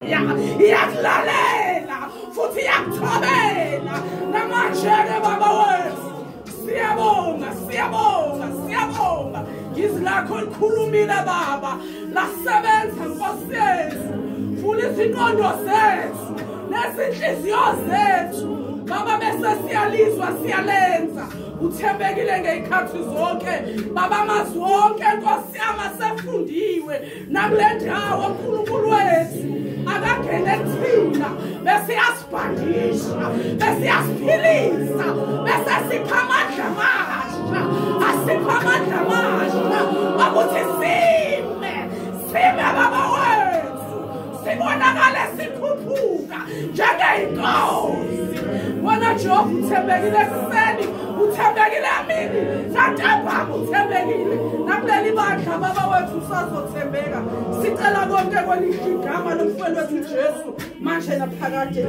Iyakulalela futhi iyakuthobela namanje-ke baba wethu siyabonga siyabonga siyabonga izwi lakho likhulumile baba lasebenza Nkosi yethu funa izinqondo zethu nezinhliziyo zethu baba bese siyalizwa siyalenza uthembekile ngeyikhathi zonke baba amazwi wonke Nkosi yami asefundiwe nakule ndawo uNkulunkulu wethu akangene thina bese yasibhandisha bese yasiphilisa bese sipha amandla amasha asipha amandla amasha ukuthi sime baba wethu sibonakale sikhuphuka njengeyinkosi wena Jehova uthembekile ekuseni uthembekile emini nantambama uthembekile nakuleli bandla baba wethu usazothembeka sicela konke kwelihle igama lomfowethu wethu Jesu manje naphakade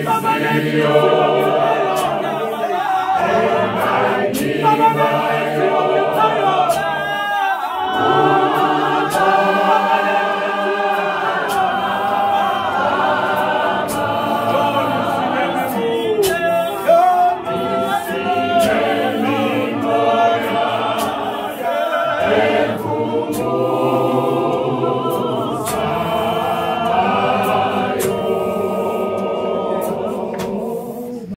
Baba,